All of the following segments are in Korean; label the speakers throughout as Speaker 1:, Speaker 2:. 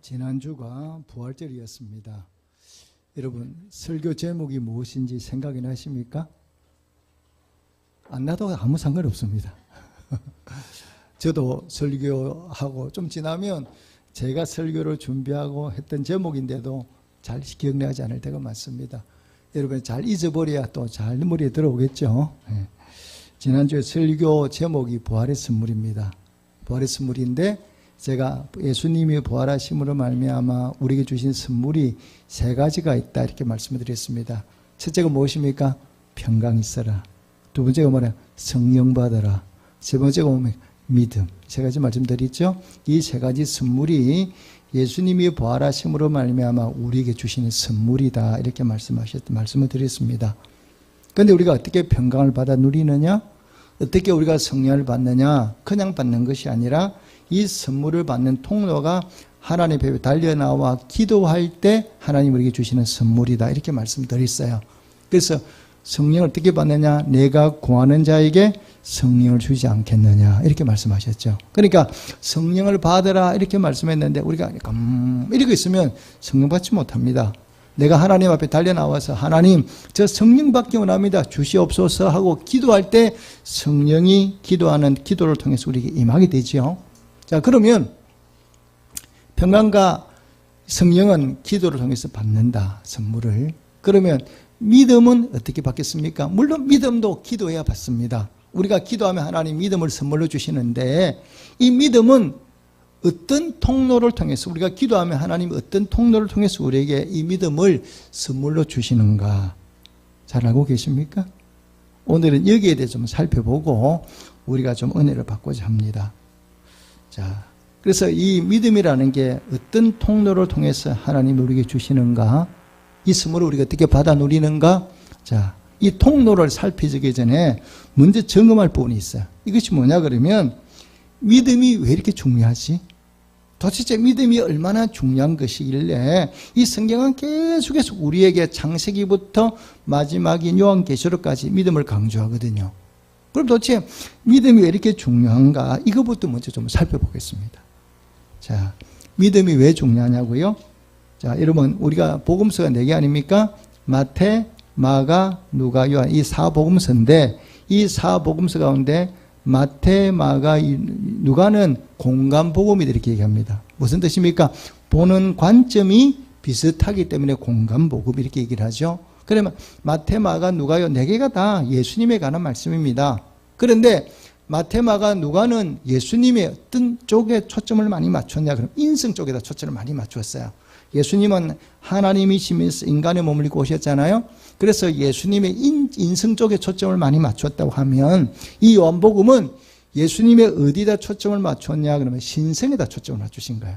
Speaker 1: 지난주가 부활절이었습니다. 여러분, 설교 제목이 무엇인지 생각이 나십니까? 안 나도 아무 상관없습니다. 저도 설교하고 좀 지나면 제가 설교를 준비하고 했던 제목인데도 잘 기억나지 않을 때가 많습니다. 여러분 잘 잊어버려야 또 잘 머리에 들어오겠죠. 네. 지난주에 설교 제목이 부활의 선물입니다. 부활의 선물인데 제가 예수님이 부활하심으로 말미암아 우리에게 주신 선물이 세 가지가 있다 이렇게 말씀을 드렸습니다. 첫째가 무엇입니까? 평강 있어라. 두 번째가 뭐냐? 성령 받아라. 세 번째가 뭐냐? 믿음. 세 가지 말씀드렸죠. 이 세 가지 선물이 예수님이 부활하심으로 말미암아 우리에게 주시는 선물이다 이렇게 말씀을 드렸습니다. 그런데 우리가 어떻게 평강을 받아 누리느냐? 어떻게 우리가 성령을 받느냐? 그냥 받는 것이 아니라 이 선물을 받는 통로가 하나님 앞에 달려나와 기도할 때 하나님 우리에게 주시는 선물이다 이렇게 말씀드렸어요. 그래서 성령을 어떻게 받느냐? 내가 구하는 자에게 성령을 주지 않겠느냐 이렇게 말씀하셨죠. 그러니까 성령을 받으라 이렇게 말씀했는데 우리가 이러고 있으면 성령 받지 못합니다. 내가 하나님 앞에 달려나와서 하나님 저 성령 받기 원합니다 주시옵소서 하고 기도할 때 성령이 기도하는 기도를 통해서 우리에게 임하게 되죠. 자, 그러면 평강과 성령은 기도를 통해서 받는다 선물을. 그러면 믿음은 어떻게 받겠습니까? 물론 믿음도 기도해야 받습니다. 우리가 기도하면 하나님 믿음을 선물로 주시는데 이 믿음은 어떤 통로를 통해서 우리가 기도하면 하나님 어떤 통로를 통해서 우리에게 이 믿음을 선물로 주시는가 잘 알고 계십니까? 오늘은 여기에 대해서 좀 살펴보고 우리가 좀 은혜를 받고자 합니다. 자, 그래서 이 믿음이라는 게 어떤 통로를 통해서 하나님이 우리에게 주시는가, 이 선물을 우리가 어떻게 받아 누리는가. 자, 이 통로를 살피기 전에 먼저 점검할 부분이 있어요. 이것이 뭐냐 그러면 믿음이 왜 이렇게 중요하지? 도대체 믿음이 얼마나 중요한 것이길래 이 성경은 계속해서 우리에게 창세기부터 마지막인 요한계시록까지 믿음을 강조하거든요. 그럼 도대체 믿음이 왜 이렇게 중요한가? 이거부터 먼저 좀 살펴보겠습니다. 자, 믿음이 왜 중요하냐고요? 자, 여러분 우리가 복음서가 4개 아닙니까? 마태, 마가, 누가, 요한 이 4복음서인데 이 4복음서 가운데 마태, 마가, 누가는 공감복음이다 이렇게 얘기합니다. 무슨 뜻입니까? 보는 관점이 비슷하기 때문에 공감복음 이렇게 얘기를 하죠. 그러면 마태, 마가, 누가요 4개가 다 예수님에 관한 말씀입니다. 그런데 마태, 마가, 누가는 예수님의 어떤 쪽에 초점을 많이 맞췄냐 그럼 인성 쪽에다 초점을 많이 맞췄어요. 예수님은 하나님이시면서 인간의 몸을 입고 오셨잖아요. 그래서 예수님의 인성 쪽에 초점을 많이 맞췄다고 하면 이 요한복음은 예수님의 어디다 초점을 맞췄냐 그러면 신성에다 초점을 맞추신 거예요.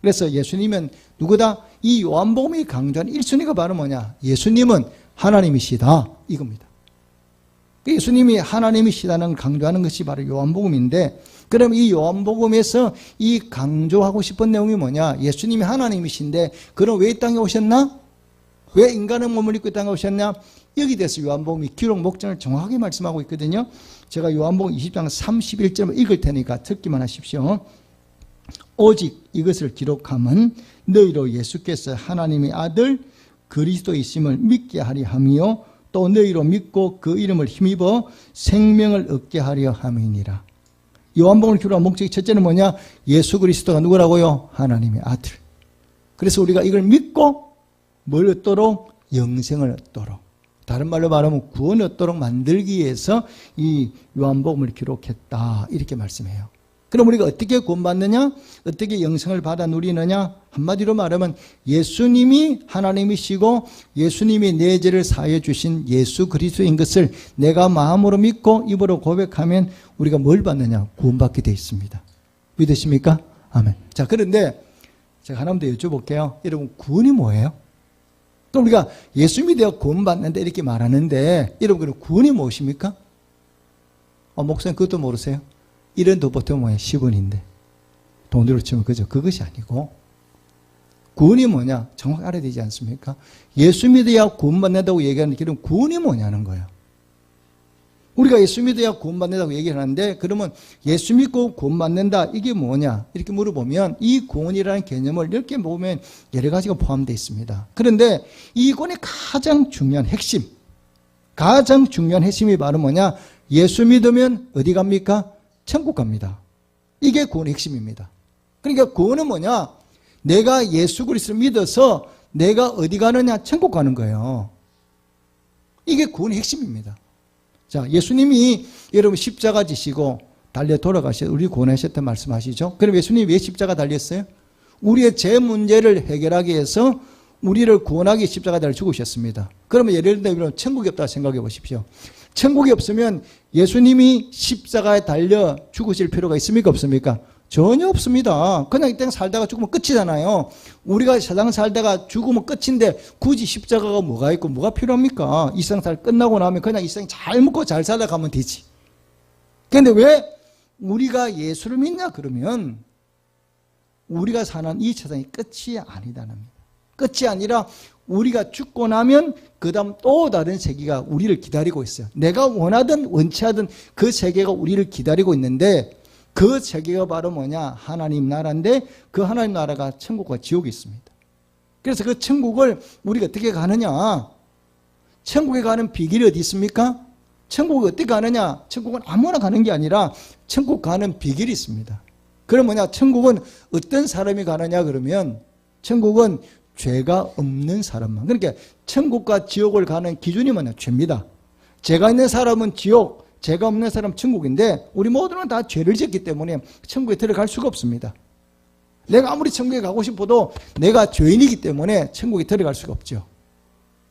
Speaker 1: 그래서 예수님은 누구다? 이 요한복음이 강조하는 1순위가 바로 뭐냐? 예수님은 하나님이시다 이겁니다. 예수님이 하나님이시다는 강조하는 것이 바로 요한복음인데 그럼 이 요한복음에서 이 강조하고 싶은 내용이 뭐냐? 예수님이 하나님이신데 그럼 왜 이 땅에 오셨나? 왜 인간의 몸을 입고 이 땅에 오셨냐? 여기 대해서 요한복음이 기록 목적을 정확하게 말씀하고 있거든요. 제가 요한복음 20장 31절을 읽을 테니까 듣기만 하십시오. 오직 이것을 기록함은 너희로 예수께서 하나님의 아들 그리스도이심을 믿게 하려 함이요 또 너희로 믿고 그 이름을 힘입어 생명을 얻게 하려 함이니라. 요한복음을 기록한 목적이 첫째는 뭐냐? 예수 그리스도가 누구라고요? 하나님의 아들. 그래서 우리가 이걸 믿고 뭘 얻도록? 영생을 얻도록. 다른 말로 말하면 구원을 얻도록 만들기 위해서 이 요한복음을 기록했다 이렇게 말씀해요. 그럼 우리가 어떻게 구원받느냐? 어떻게 영생을 받아 누리느냐? 한마디로 말하면 예수님이 하나님이시고 예수님이 내 죄를 사해 주신 예수 그리스도인 것을 내가 마음으로 믿고 입으로 고백하면 우리가 뭘 받느냐? 구원받게 되어 있습니다. 믿으십니까? 아멘. 자, 그런데 제가 하나만 더 여쭤볼게요. 여러분 구원이 뭐예요? 그럼 우리가 예수 믿어 구원받는다 이렇게 말하는데 여러분 그럼 구원이 무엇입니까? 목사님 그것도 모르세요? 이런 도 보통 뭐야? 10원인데 돈으로 치면 그죠? 그것이 아니고 구원이 뭐냐? 정확히 알아야 되지 않습니까? 예수 믿어야 구원받는다고 얘기하는 길은 구원이 뭐냐는 거예요. 우리가 예수 믿어야 구원받는다고 얘기를 하는데, 그러면 예수 믿고 구원받는다, 이게 뭐냐 이렇게 물어보면 이 구원이라는 개념을 이렇게 보면 여러 가지가 포함되어 있습니다. 그런데 이 구원의 가장 중요한 핵심, 가장 중요한 핵심이 바로 뭐냐, 예수 믿으면 어디 갑니까? 천국 갑니다. 이게 구원의 핵심입니다. 그러니까 구원은 뭐냐, 내가 예수 그리스도를 믿어서 내가 어디 가느냐, 천국 가는 거예요. 이게 구원의 핵심입니다. 자, 예수님이 여러분 십자가 지시고 달려 돌아가셔서 우리 구원하셨다는 말씀하시죠. 그럼 예수님이 왜 십자가 달렸어요? 우리의 죄 문제를 해결하기 위해서 우리를 구원하기 위해 십자가 달려 죽으셨습니다. 그러면 예를 들면 천국이 없다 생각해 보십시오. 천국이 없으면 예수님이 십자가에 달려 죽으실 필요가 있습니까? 없습니까? 전혀 없습니다. 그냥 이 땅 살다가 죽으면 끝이잖아요. 우리가 세상 살다가 죽으면 끝인데 굳이 십자가가 뭐가 있고 뭐가 필요합니까? 이 세상 살 끝나고 나면 그냥 이 세상 잘 먹고 잘 살아가면 되지. 그런데 왜 우리가 예수를 믿냐 그러면 우리가 사는 이 세상이 끝이 아니다는 겁니다. 끝이 아니라 우리가 죽고 나면 그 다음 또 다른 세계가 우리를 기다리고 있어요. 내가 원하든 원치 않든 그 세계가 우리를 기다리고 있는데, 그 세계가 바로 뭐냐, 하나님 나라인데 그 하나님 나라가 천국과 지옥이 있습니다. 그래서 그 천국을 우리가 어떻게 가느냐, 천국에 가는 비결이 어디 있습니까? 천국에 어떻게 가느냐, 천국은 아무나 가는 게 아니라 천국 가는 비결이 있습니다. 그럼 뭐냐, 천국은 어떤 사람이 가느냐 그러면 천국은 죄가 없는 사람만. 그러니까 천국과 지옥을 가는 기준이 뭐냐, 죄입니다. 죄가 있는 사람은 지옥, 죄가 없는 사람은 천국인데 우리 모두는 다 죄를 지었기 때문에 천국에 들어갈 수가 없습니다. 내가 아무리 천국에 가고 싶어도 내가 죄인이기 때문에 천국에 들어갈 수가 없죠.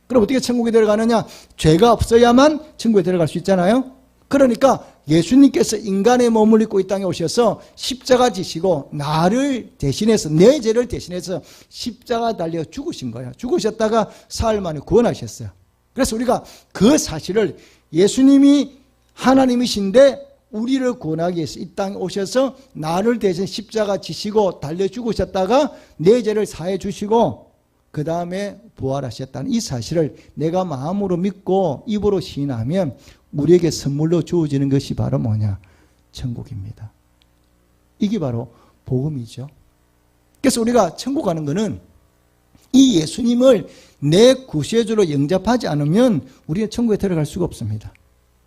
Speaker 1: 그럼 어떻게 천국에 들어가느냐, 죄가 없어야만 천국에 들어갈 수 있잖아요. 그러니까 예수님께서 인간의 몸을 입고 이 땅에 오셔서 십자가 지시고 나를 대신해서, 내 죄를 대신해서 십자가 달려 죽으신 거예요. 죽으셨다가 사흘 만에 구원하셨어요. 그래서 우리가 그 사실을, 예수님이 하나님이신데 우리를 구원하기 위해서 이 땅에 오셔서 나를 대신 십자가 지시고 달려 죽으셨다가 내 죄를 사해 주시고 그 다음에 부활하셨다는 이 사실을 내가 마음으로 믿고 입으로 시인하면 우리에게 선물로 주어지는 것이 바로 뭐냐, 천국입니다. 이게 바로 복음이죠. 그래서 우리가 천국 가는 것은 이 예수님을 내 구세주로 영접하지 않으면 우리는 천국에 들어갈 수가 없습니다.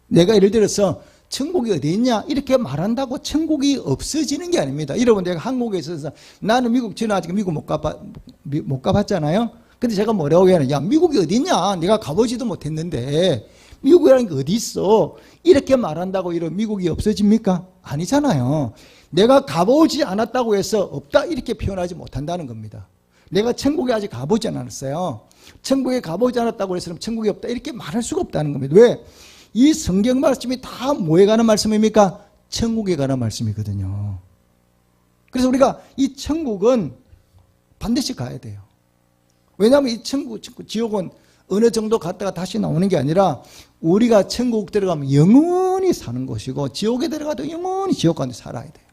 Speaker 1: 내가 예를 들어서 천국이 어디 있냐 이렇게 말한다고 천국이 없어지는 게 아닙니다. 여러분, 내가 한국에 있어서 나는 미국, 저는 아직 미국 못 가봤잖아요. 근데 제가 뭐라고 해야 하냐, 야, 미국이 어디 있냐, 내가 가보지도 못했는데 미국이라는 게 어디 있어, 이렇게 말한다고 이런 미국이 없어집니까? 아니잖아요. 내가 가보지 않았다고 해서 없다 이렇게 표현하지 못한다는 겁니다. 내가 천국에 아직 가보지 않았어요. 천국에 가보지 않았다고 해서 천국이 없다 이렇게 말할 수가 없다는 겁니다. 왜? 이 성경 말씀이 다 뭐에 관한 말씀입니까? 천국에 관한 말씀이거든요. 그래서 우리가 이 천국은 반드시 가야 돼요. 왜냐하면 이 천국, 지옥은 어느 정도 갔다가 다시 나오는 게 아니라 우리가 천국 들어가면 영원히 사는 곳이고 지옥에 들어가도 영원히 지옥 가운데 살아야 돼요.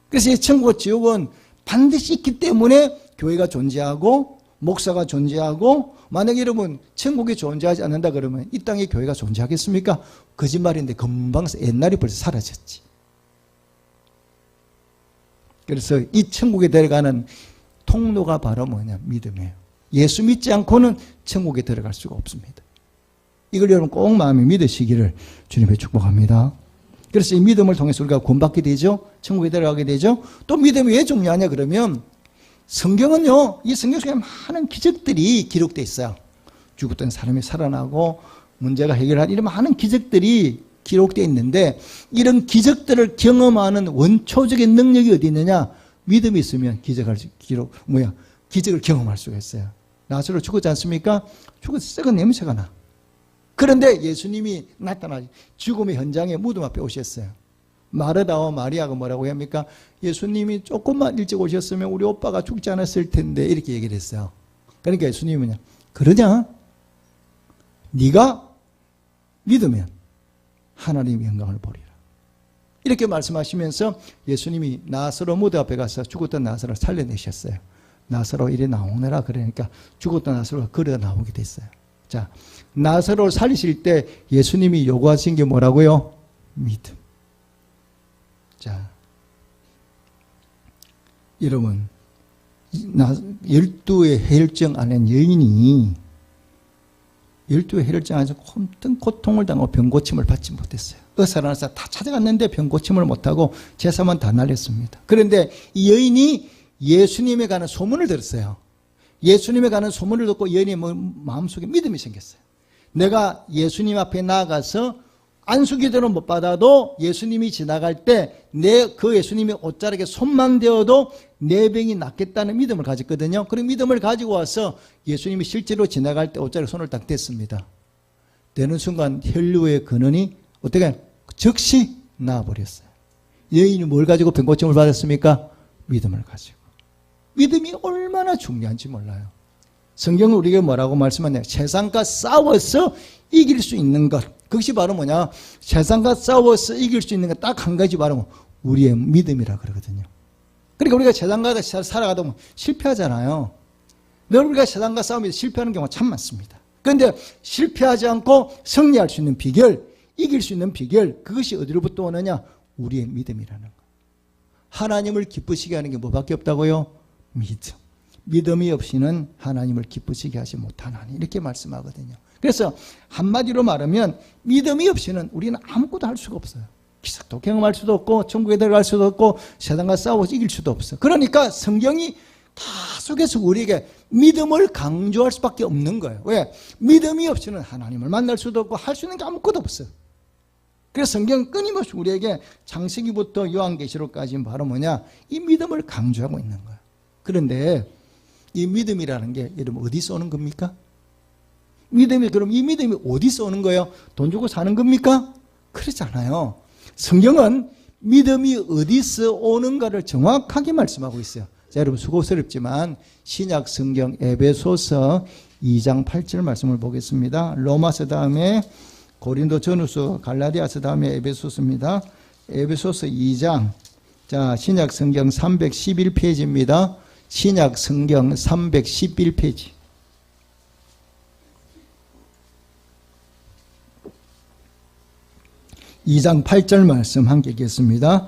Speaker 1: 그래서 이 천국과 지옥은 반드시 있기 때문에 교회가 존재하고 목사가 존재하고, 만약에 여러분 천국이 존재하지 않는다 그러면 이 땅에 교회가 존재하겠습니까? 거짓말인데 금방 옛날이 벌써 사라졌지. 그래서 이 천국에 들어가는 통로가 바로 뭐냐, 믿음이에요. 예수 믿지 않고는 천국에 들어갈 수가 없습니다. 이걸 여러분 꼭 마음에 믿으시기를 주님의 축복합니다. 그래서 이 믿음을 통해서 우리가 구원받게 되죠. 천국에 들어가게 되죠. 또 믿음이 왜 중요하냐 그러면 성경은요, 이 성경 속에 많은 기적들이 기록되어 있어요. 죽었던 사람이 살아나고 문제가 해결한 이런 많은 기적들이 기록되어 있는데, 이런 기적들을 경험하는 원초적인 능력이 어디 있느냐, 믿음이 있으면 기적을 경험할 수가 있어요. 나사로 죽었지 않습니까? 죽어서 썩은 냄새가 나. 그런데 예수님이 나타나지, 죽음의 현장에 무덤 앞에 오셨어요. 마르다와 마리아가 뭐라고 합니까? 예수님이 조금만 일찍 오셨으면 우리 오빠가 죽지 않았을 텐데, 이렇게 얘기를 했어요. 그러니까 예수님은 그러냐? 네가 믿으면 하나님의 영광을 보리라. 이렇게 말씀하시면서 예수님이 나사로 무덤 앞에 가서 죽었던 나사로를 살려내셨어요. 나사로 이리 나오느라 그러니까 죽었던 나사로가 걸어 나오게 됐어요. 자, 나사로를 살리실 때 예수님이 요구하신 게 뭐라고요? 믿음. 자, 여러분, 12의 혈증 안에 여인이 12의 혈증 안에서 큰 고통을 당하고 병고침을 받지 못했어요. 의사를 하나 다 찾아갔는데 병고침을 못하고 제사만 다 날렸습니다. 그런데 이 여인이 예수님에 관한 소문을 들었어요. 예수님에 관한 소문을 듣고 여인의 마음속에 믿음이 생겼어요. 내가 예수님 앞에 나아가서 안수기도를 못 받아도 예수님이 지나갈 때 그 예수님의 옷자락에 손만 대어도 내 병이 낫겠다는 믿음을 가졌거든요. 그런 믿음을 가지고 와서 예수님이 실제로 지나갈 때 옷자락에 손을 딱 댔습니다. 되는 순간 혈류의 근원이 어떻게 즉시 나아버렸어요. 여인이 뭘 가지고 병고침을 받았습니까? 믿음을 가지고. 믿음이 얼마나 중요한지 몰라요. 성경은 우리에게 뭐라고 말씀하냐면 세상과 싸워서 이길 수 있는 것. 그것이 바로 뭐냐? 세상과 싸워서 이길 수 있는 것 딱 한 가지 바로 우리의 믿음이라 그러거든요. 그러니까 우리가 세상과 살아가다 보면 실패하잖아요. 늘 우리가 세상과 싸우면서 실패하는 경우가 참 많습니다. 그런데 실패하지 않고 승리할 수 있는 비결, 이길 수 있는 비결, 그것이 어디로부터 오느냐? 우리의 믿음이라는 것. 하나님을 기쁘시게 하는 게 뭐밖에 없다고요? 믿음. 믿음이 없이는 하나님을 기쁘시게 하지 못하나니 이렇게 말씀하거든요. 그래서 한마디로 말하면 믿음이 없이는 우리는 아무것도 할 수가 없어요. 기적도 경험할 수도 없고 천국에 들어갈 수도 없고 세상과 싸워서 이길 수도 없어요. 그러니까 성경이 계속해서 우리에게 믿음을 강조할 수밖에 없는 거예요. 왜? 믿음이 없이는 하나님을 만날 수도 없고 할 수 있는 게 아무것도 없어요. 그래서 성경은 끊임없이 우리에게 창세기부터 요한계시록까지 바로 뭐냐? 이 믿음을 강조하고 있는 거예요. 그런데 이 믿음이라는 게 여러분 어디서 오는 겁니까? 믿음이 그럼 이 믿음이 어디서 오는 거예요? 돈 주고 사는 겁니까? 그렇지 않아요. 성경은 믿음이 어디서 오는가를 정확하게 말씀하고 있어요. 자, 여러분 수고스럽지만 신약 성경 에베소서 2장 8절 말씀을 보겠습니다. 로마서 다음에 고린도 전후서, 갈라디아서 다음에 에베소서입니다. 에베소서 2장. 자, 신약 성경 311페이지입니다. 신약 성경 311페이지. 2장 8절 말씀 함께 읽겠습니다.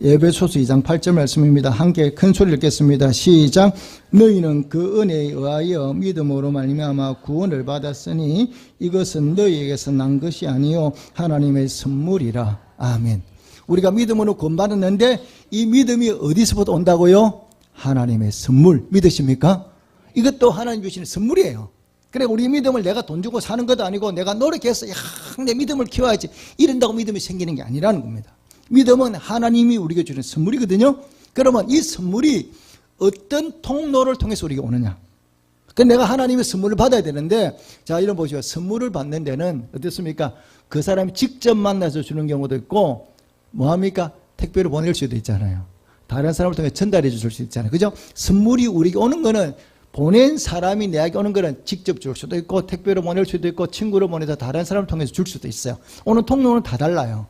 Speaker 1: 에베소서 2장 8절 말씀입니다. 함께 큰 소리를 읽겠습니다. 시작. 너희는 그 은혜에 의하여 믿음으로 말미암아 구원을 받았으니 이것은 너희에게서 난 것이 아니요 하나님의 선물이라. 아멘. 우리가 믿음으로 구원받았는데 이 믿음이 어디서부터 온다고요? 하나님의 선물. 믿으십니까? 이것도 하나님 주시는 선물이에요. 그래, 우리 믿음을 내가 돈 주고 사는 것도 아니고 내가 노력해서 내 믿음을 키워야지 이런다고 믿음이 생기는 게 아니라는 겁니다. 믿음은 하나님이 우리에게 주는 선물이거든요. 그러면 이 선물이 어떤 통로를 통해서 우리에게 오느냐? 내가 하나님의 선물을 받아야 되는데, 자, 이런 보시죠. 선물을 받는 데는 어떻습니까? 그 사람이 직접 만나서 주는 경우도 있고, 뭐합니까? 택배로 보낼 수도 있잖아요. 다른 사람을 통해 전달해 줄 수 있잖아요. 그죠? 선물이 우리에게 오는 거는 보낸 사람이 내게 오는 거는 직접 줄 수도 있고 택배로 보낼 수도 있고 친구로 보내서 다른 사람을 통해서 줄 수도 있어요. 오는 통로는 다 달라요.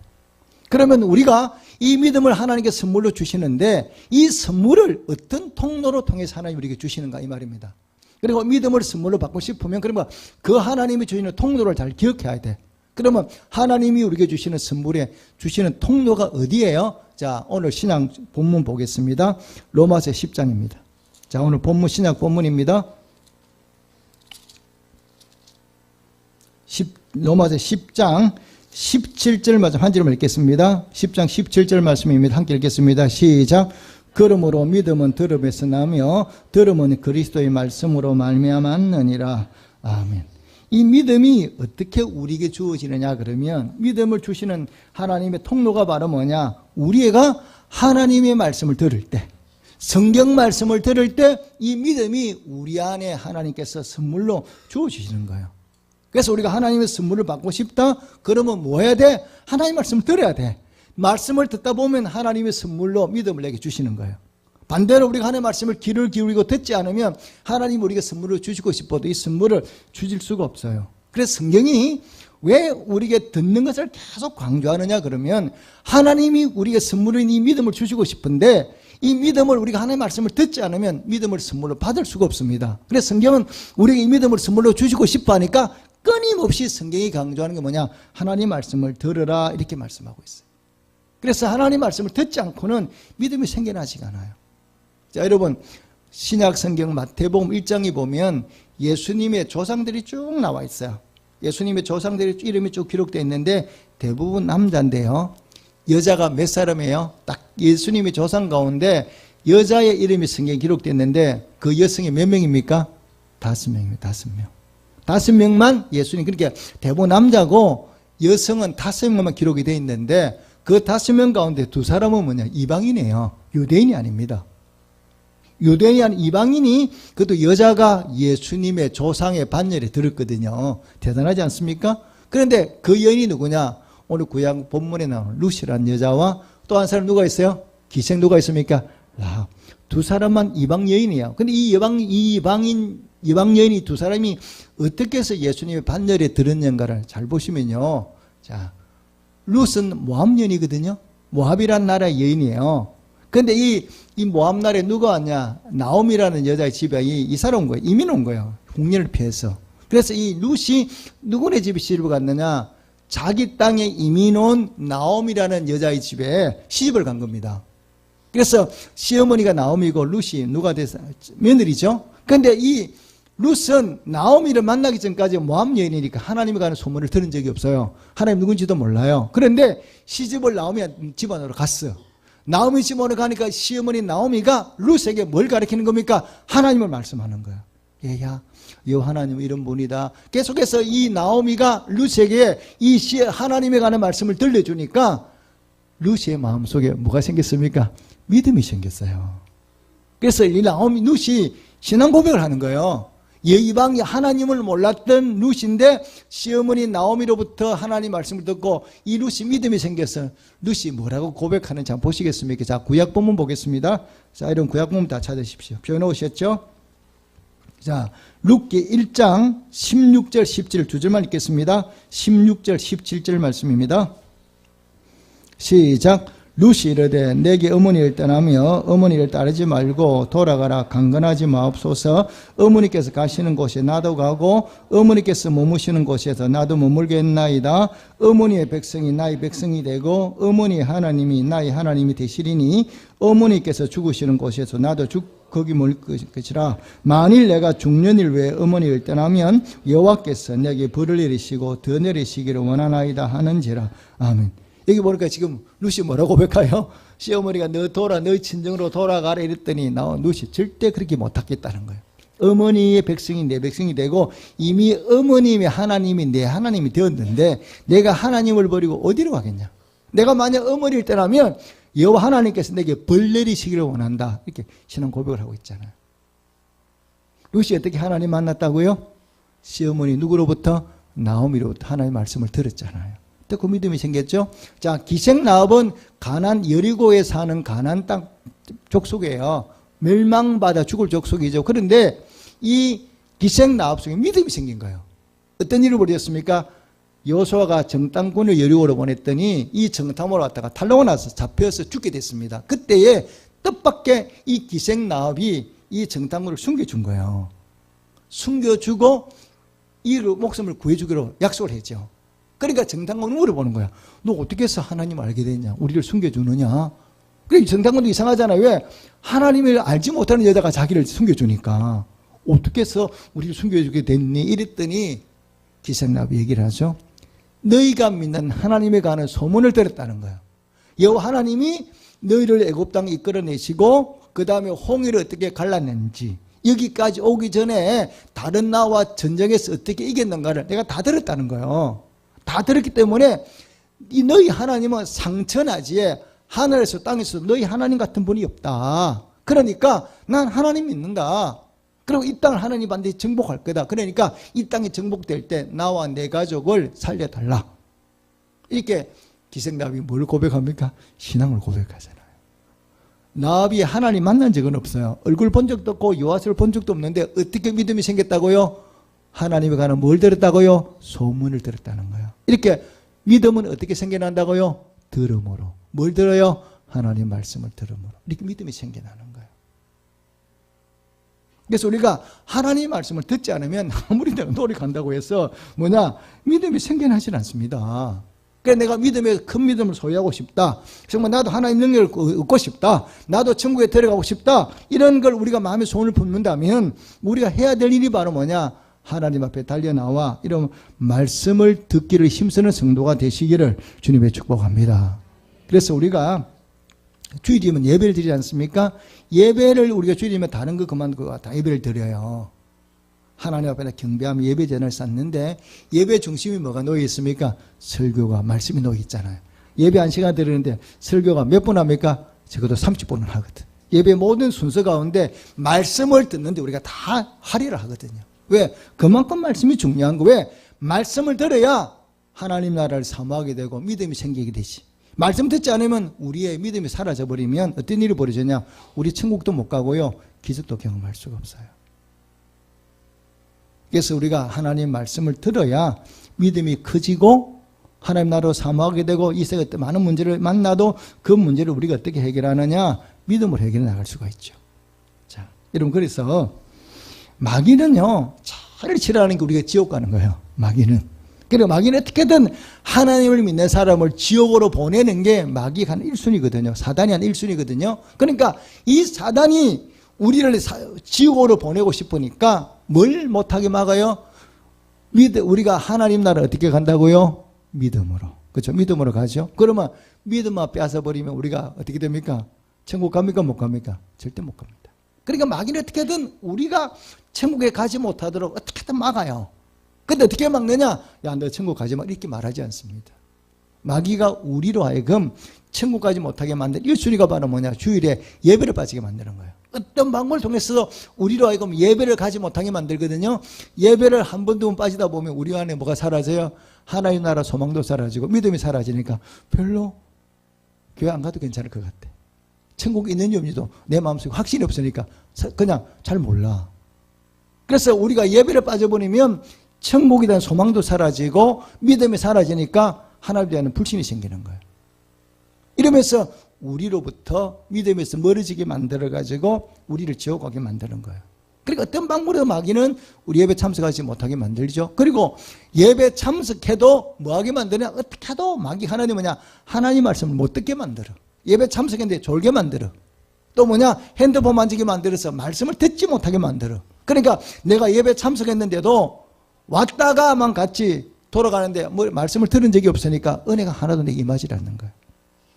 Speaker 1: 그러면 우리가 이 믿음을 하나님께 선물로 주시는데 이 선물을 어떤 통로로 통해서 하나님 우리에게 주시는가 이 말입니다. 그리고 믿음을 선물로 받고 싶으면 그러면 그 하나님이 주시는 통로를 잘 기억해야 돼. 그러면 하나님이 우리에게 주시는 선물에 주시는 통로가 어디예요? 자, 오늘 신약 본문 보겠습니다. 로마서 10장입니다. 자, 오늘 본문 신약 본문입니다. 로마서 10장 17절 말씀 한 절만 읽겠습니다. 10장 17절 말씀입니다. 함께 읽겠습니다. 시작. 그러므로 믿음은 들음에서 나며 들음은 그리스도의 말씀으로 말미암았느니라. 아멘. 이 믿음이 어떻게 우리에게 주어지느냐 그러면 믿음을 주시는 하나님의 통로가 바로 뭐냐? 우리가 하나님의 말씀을 들을 때, 성경 말씀을 들을 때 이 믿음이 우리 안에 하나님께서 선물로 주어주시는 거예요. 그래서 우리가 하나님의 선물을 받고 싶다? 그러면 뭐 해야 돼? 하나님의 말씀을 들어야 돼. 말씀을 듣다 보면 하나님의 선물로 믿음을 내게 주시는 거예요. 반대로 우리가 하나님의 말씀을 귀를 기울이고 듣지 않으면 하나님 우리가 선물을 주시고 싶어도 이 선물을 주실 수가 없어요. 그래서 성경이 왜 우리에게 듣는 것을 계속 강조하느냐 그러면 하나님이 우리에게 선물인 이 믿음을 주시고 싶은데 이 믿음을 우리가 하나님의 말씀을 듣지 않으면 믿음을 선물로 받을 수가 없습니다. 그래서 성경은 우리에게 이 믿음을 선물로 주시고 싶어 하니까 끊임없이 성경이 강조하는 게 뭐냐? 하나님 말씀을 들으라 이렇게 말씀하고 있어요. 그래서 하나님 말씀을 듣지 않고는 믿음이 생겨나지가 않아요. 자, 여러분 신약 성경 마태복음 1장에 보면 예수님의 조상들이 쭉 나와 있어요. 예수님의 조상들의 이름이 쭉 기록되어 있는데 대부분 남자인데요. 여자가 몇 사람이에요? 딱 예수님의 조상 가운데 여자의 이름이 성경에 기록되어 있는데 그 여성이 몇 명입니까? 5명입니다. 5명. 5명만 예수님, 그러니까 대부분 남자고 여성은 5명만 기록이 되어 있는데 그 5명 가운데 2사람은 뭐냐? 이방인이에요. 유대인이 아닙니다. 유대인이 아닌 이방인이, 그것도 여자가 예수님의 조상의 반열에 들었거든요. 대단하지 않습니까? 그런데 그 여인이 누구냐? 오늘 구약 본문에 나오는 루시라는 여자와 또 한 사람 누가 있어요? 기생 누가 있습니까? 라합. 2사람만 이방 여인이에요. 근데 이 이방 여인이 2사람이 어떻게 해서 예수님의 반열에 들었는가를 잘 보시면요. 자, 룻은 모압 여인이거든요. 모압이란 나라의 여인이에요. 근데 이 모압 나라에 누가 왔냐? 나옴이라는 여자의 집에 이 사람 온 거예요. 이민 온 거예요. 국리를 피해서. 그래서 이 룻이 누구네 집에 시집을 갔느냐? 자기 땅에 이민 온 나옴이라는 여자의 집에 시집을 간 겁니다. 그래서 시어머니가 나옴이고 룻이 누가 돼서 며느리죠. 그런데 이 룻은 나오미를 만나기 전까지 모압 여인이니까 하나님에 관한 소문을 들은 적이 없어요. 하나님 누군지도 몰라요. 그런데 시집을 나오미 집안으로 갔어요. 나오미 집안으로 가니까 시어머니 나오미가 룻에게 뭘 가르치는 겁니까? 하나님을 말씀하는 거예요. 얘야, 여 하나님 이런 분이다. 계속해서 이 나오미가 룻에게 이 하나님에 관한 말씀을 들려주니까 룻의 마음속에 뭐가 생겼습니까? 믿음이 생겼어요. 그래서 이 나오미 룻이 신앙 고백을 하는 거예요. 이방이 하나님을 몰랐던 룻인데 시어머니 나오미로부터 하나님 말씀을 듣고 이 룻이 믿음이 생겼어요. 룻이 뭐라고 고백하는지 한번 보시겠습니까? 자, 구약 본문 보겠습니다. 자, 이런 구약 본문 다 찾으십시오. 펴놓으셨죠? 자, 룻기 1장 16절 17 두 줄만 읽겠습니다. 16절 17절 말씀입니다. 시작. 룻이 이르되 내게 어머니를 떠나며 어머니를 따르지 말고 돌아가라. 강건하지 마옵소서. 어머니께서 가시는 곳에 나도 가고 어머니께서 머무시는 곳에서 나도 머물겠나이다. 어머니의 백성이 나의 백성이 되고 어머니의 하나님이 나의 하나님이 되시리니 어머니께서 죽으시는 곳에서 나도 거기 머물 것이라. 만일 내가 중년일 외에 어머니를 떠나면 여호와께서 내게 벌을 내리시고 더 내리시기를 원하나이다 하는지라. 아멘. 여기 보니까 지금 룻이 뭐라고 고백해요? 시어머니가 너 친정으로 돌아가라 이랬더니 룻이 절대 그렇게 못하겠다는 거예요. 어머니의 백성이 내 백성이 되고 이미 어머님의 하나님이 내 하나님이 되었는데 내가 하나님을 버리고 어디로 가겠냐? 내가 만약 어머니를 떠나면 여호와 하나님께서 내게 벌 내리시기를 원한다. 이렇게 신앙 고백을 하고 있잖아요. 룻이 어떻게 하나님 만났다고요? 시어머니 누구로부터? 나오미로부터 하나님의 말씀을 들었잖아요. 그 믿음이 생겼죠. 자, 기생 라합은 가나안 여리고에 사는 가나안 땅 족속이에요. 멸망받아 죽을 족속이죠. 그런데 이 기생 라합 속에 믿음이 생긴 거예요. 어떤 일을 벌였습니까? 여호수아가 정탐꾼을 여리고로 보냈더니 이 정탐으로 왔다가 탈로가 나서 잡혀서 죽게 됐습니다. 그때에 뜻밖의 이 기생 라합이 이 정탐꾼을 숨겨준 거예요. 숨겨주고 이 목숨을 구해주기로 약속을 했죠. 그러니까 정탐꾼은 물어보는 거야. 너 어떻게 해서 하나님 알게 됐냐? 우리를 숨겨주느냐? 그래, 정탐꾼도 이상하잖아요. 왜? 하나님을 알지 못하는 여자가 자기를 숨겨주니까. 어떻게 해서 우리를 숨겨주게 됐니? 이랬더니 기생라합이 얘기를 하죠. 너희가 믿는 하나님에 관한 소문을 들었다는 거예요. 여호와 하나님이 너희를 애굽 땅에 이끌어내시고 그 다음에 홍해를 어떻게 갈랐는지 여기까지 오기 전에 다른 나와 전쟁에서 어떻게 이겼는가를 내가 다 들었다는 거예요. 다 들었기 때문에 이 너희 하나님은 상천하지에 하늘에서 땅에서 너희 하나님 같은 분이 없다. 그러니까 난 하나님 믿는다. 그리고 이 땅을 하나님 반드시 정복할 거다. 그러니까 이 땅이 정복될 때 나와 내 가족을 살려달라. 이렇게 기생라합이 뭘 고백합니까? 신앙을 고백하잖아요. 라합이 하나님 만난 적은 없어요. 얼굴 본 적도 없고 여호와를 본 적도 없는데 어떻게 믿음이 생겼다고요? 하나님에 관한 뭘 들었다고요? 소문을 들었다는 거예요. 이렇게 믿음은 어떻게 생겨난다고요? 들음으로. 뭘 들어요? 하나님 말씀을 들음으로. 이렇게 믿음이 생겨나는 거예요. 그래서 우리가 하나님의 말씀을 듣지 않으면 아무리 내가 노력한다고 해서 믿음이 생겨나질 않습니다. 그래서 내가 큰 믿음을 소유하고 싶다. 정말 나도 하나님 능력을 얻고 싶다. 나도 천국에 들어가고 싶다. 이런 걸 우리가 마음에 소원을 품는다면 우리가 해야 될 일이 바로 하나님 앞에 달려나와 이런 말씀을 듣기를 힘쓰는 성도가 되시기를 주님의 축복합니다. 그래서 우리가 주일이면 예배를 드리지 않습니까? 예배를 우리가 주일이면 다른 거 그만두고 다 예배를 드려요. 하나님 앞에 경배하며 예배전을 쌓는데 예배 중심이 뭐가 놓여 있습니까? 설교가 말씀이 놓여 있잖아요. 예배 1시간 드리는데 설교가 몇 분 합니까? 적어도 30분은 하거든. 예배 모든 순서 가운데 말씀을 듣는데 우리가 다 하리라 하거든요. 왜? 그만큼 말씀이 중요한 거. 왜? 말씀을 들어야 하나님 나라를 사모하게 되고 믿음이 생기게 되지. 말씀 듣지 않으면 우리의 믿음이 사라져버리면 어떤 일이 벌어지냐? 우리 천국도 못 가고요. 기적도 경험할 수가 없어요. 그래서 우리가 하나님 말씀을 들어야 믿음이 커지고 하나님 나라로 사모하게 되고 이 세상에 많은 문제를 만나도 그 문제를 우리가 어떻게 해결하느냐? 믿음으로 해결해 나갈 수가 있죠. 자, 여러분, 그래서 마귀는요, 차라리 싫어하는 게 우리가 지옥 가는 거예요. 마귀는. 그리고 마귀는 어떻게든 하나님을 믿는 사람을 지옥으로 보내는 게 마귀가 한 1순위거든요. 사단이 한 1순위거든요. 그러니까 이 사단이 우리를 지옥으로 보내고 싶으니까 뭘 못하게 막아요? 우리가 하나님 나라 어떻게 간다고요? 믿음으로. 그렇죠? 믿음으로 가죠. 그러면 믿음만 뺏어버리면 우리가 어떻게 됩니까? 천국 갑니까? 못 갑니까? 절대 못 갑니다. 그러니까 마귀는 어떻게든 우리가 천국에 가지 못하도록 어떻게든 막아요. 근데 어떻게 막느냐? 야, 너 천국 가지 마. 이렇게 말하지 않습니다. 마귀가 우리로 하여금 천국 가지 못하게 만든 1순위가 바로 주일에 예배를 빠지게 만드는 거예요. 어떤 방법을 통해서도 우리로 하여금 예배를 가지 못하게 만들거든요. 예배를 한 번, 두 번 빠지다 보면 우리 안에 뭐가 사라져요? 하나님 나라 소망도 사라지고 믿음이 사라지니까 별로 교회 안 가도 괜찮을 것 같아. 천국이 있는지 없는지도 내 마음속에 확신이 없으니까 그냥 잘 몰라. 그래서 우리가 예배를 빠져버리면 천국에 대한 소망도 사라지고 믿음이 사라지니까 하나님에 대한 불신이 생기는 거예요. 이러면서 우리로부터 믿음에서 멀어지게 만들어가지고 우리를 지옥 가게 만드는 거예요. 그러니까 어떤 방법으로 마귀는 우리 예배 참석하지 못하게 만들죠. 그리고 예배 참석해도 뭐하게 만드냐? 어떻게 해도 마귀 하나님 하나님 말씀을 못 듣게 만들어. 예배 참석했는데 졸게 만들어. 또 핸드폰 만지게 만들어서 말씀을 듣지 못하게 만들어. 그러니까 내가 예배 참석했는데도 왔다가만 같이 돌아가는데 말씀을 들은 적이 없으니까 은혜가 하나도 내게 임하지 않는 거예요.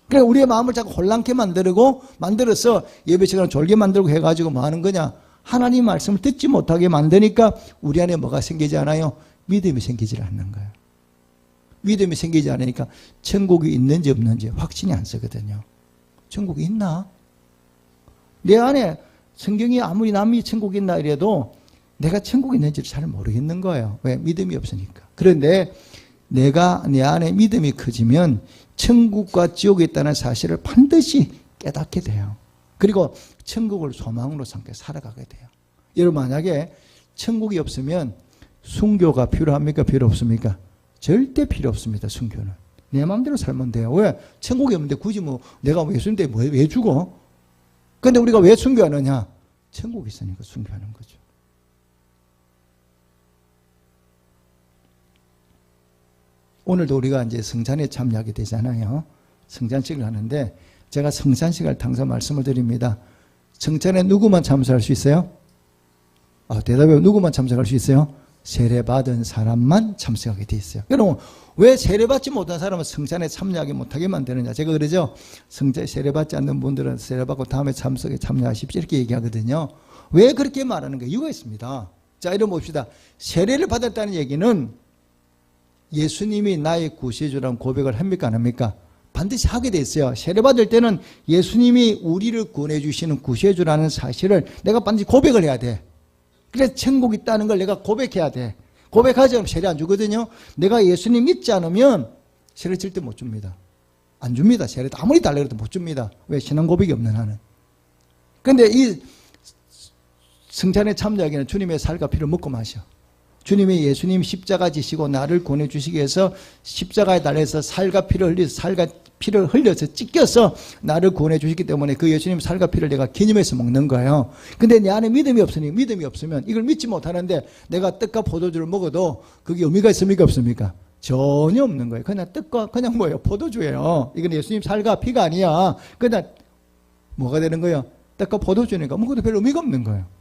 Speaker 1: 그러니까 우리의 마음을 자꾸 혼란케 만들어서 예배 시간을 졸게 만들고 해가지고 뭐 하는 거냐? 하나님 말씀을 듣지 못하게 만드니까 우리 안에 뭐가 생기지 않아요? 믿음이 생기지 않는 거예요. 믿음이 생기지 않으니까 천국이 있는지 없는지 확신이 안 서거든요. 천국이 있나? 내 안에 성경이 아무리 남이 천국이 있나 이래도 내가 천국이 있는지를 잘 모르겠는 거예요. 왜? 믿음이 없으니까. 그런데 내가 내 안에 믿음이 커지면 천국과 지옥에 있다는 사실을 반드시 깨닫게 돼요. 그리고 천국을 소망으로 삼게 살아가게 돼요. 여러분, 만약에 천국이 없으면 순교가 필요합니까? 필요 없습니까? 절대 필요 없습니다. 순교는 내 마음대로 살면 돼요. 왜? 천국이 없는데 굳이 내가 예수인데 왜 죽어? 근데 우리가 왜 순교하느냐? 천국이 있으니까 순교하는 거죠. 오늘도 우리가 이제 성찬에 참여하게 되잖아요. 성찬식을 하는데 제가 성찬식을 항상 말씀을 드립니다. 성찬에 누구만 참석할 수 있어요? 대답해. 누구만 참석할 수 있어요? 세례받은 사람만 참석하게 돼 있어요. 여러분, 왜 세례받지 못한 사람은 성찬에 참여하게 못하게 만드느냐? 제가 그러죠. 세례받지 않는 분들은 세례받고 다음에 참석에 참여하십시오. 이렇게 얘기하거든요. 왜 그렇게 말하는 게 이유가 있습니다. 자, 이런 봅시다. 세례를 받았다는 얘기는 예수님이 나의 구세주라는 고백을 합니까? 안 합니까? 반드시 하게 돼 있어요. 세례받을 때는 예수님이 우리를 구원해주시는 구세주라는 사실을 내가 반드시 고백을 해야 돼. 그래서 천국 있다는 걸 내가 고백해야 돼. 고백하지 않으면 세례 안 주거든요. 내가 예수님 믿지 않으면 세례 절대 못 줍니다. 안 줍니다. 세례도 아무리 달라고 해도 못 줍니다. 왜? 신앙 고백이 없는 한은. 그런데 이 성찬에 참여하기는 주님의 살과 피를 먹고 마셔. 주님이 예수님 십자가 지시고 나를 구원해주시기 위해서 십자가에 달려서 살과 피를 흘려서 찢겨서 나를 구원해주시기 때문에 그 예수님 살과 피를 내가 기념해서 먹는 거예요. 근데 내 안에 믿음이 없으면 이걸 믿지 못하는데 내가 떡과 포도주를 먹어도 그게 의미가 있습니까? 없습니까? 전혀 없는 거예요. 그냥 떡과 그냥 뭐예요? 포도주예요. 이건 예수님 살과 피가 아니야. 그냥 뭐가 되는 거예요? 떡과 포도주니까 먹어도 별 의미가 없는 거예요.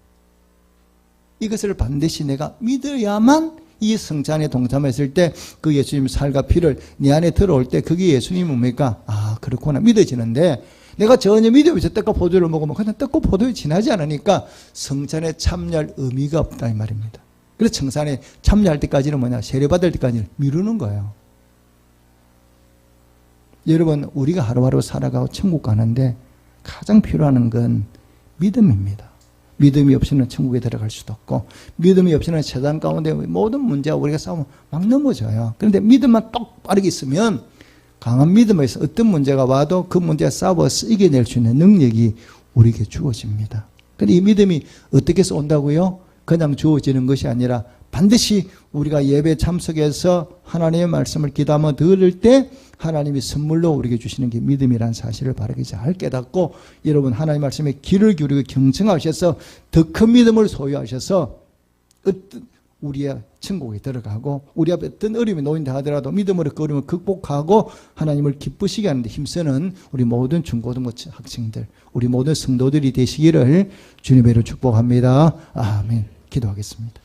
Speaker 1: 이것을 반드시 내가 믿어야만 이 성찬에 동참했을 때 그 예수님 살과 피를 내 안에 들어올 때 그게 예수님 뭡니까? 아 그렇구나 믿어지는데 내가 전혀 믿음에서 떡과 포도를 먹으면 그냥 떡과 포도에 지나지 않으니까 성찬에 참여할 의미가 없다 이 말입니다. 그래서 성찬에 참여할 때까지는 뭐냐? 세례받을 때까지는 미루는 거예요. 여러분 우리가 하루하루 살아가고 천국 가는데 가장 필요한 건 믿음입니다. 믿음이 없이는 천국에 들어갈 수도 없고 믿음이 없이는 세상 가운데 모든 문제와 우리가 싸우면 막 넘어져요. 그런데 믿음만 똑바르게 있으면 강한 믿음에서 어떤 문제가 와도 그 문제에 싸워서 이겨낼 수 있는 능력이 우리에게 주어집니다. 그런데 이 믿음이 어떻게 해서 온다고요? 그냥 주어지는 것이 아니라 반드시 우리가 예배 참석해서 하나님의 말씀을 기도하며 들을 때 하나님이 선물로 우리에게 주시는 게 믿음이라는 사실을 바르게 잘 깨닫고 여러분 하나님의 말씀에 귀를 기울이고 경청하셔서 더 큰 믿음을 소유하셔서 어떤 우리의 천국에 들어가고 우리 앞에 어떤 어려움이 놓인다 하더라도 믿음으로 그 어려움을 극복하고 하나님을 기쁘시게 하는 데 힘쓰는 우리 모든 중고등부 학생들 우리 모든 성도들이 되시기를 주님의 이름으로 축복합니다. 아멘. 기도하겠습니다.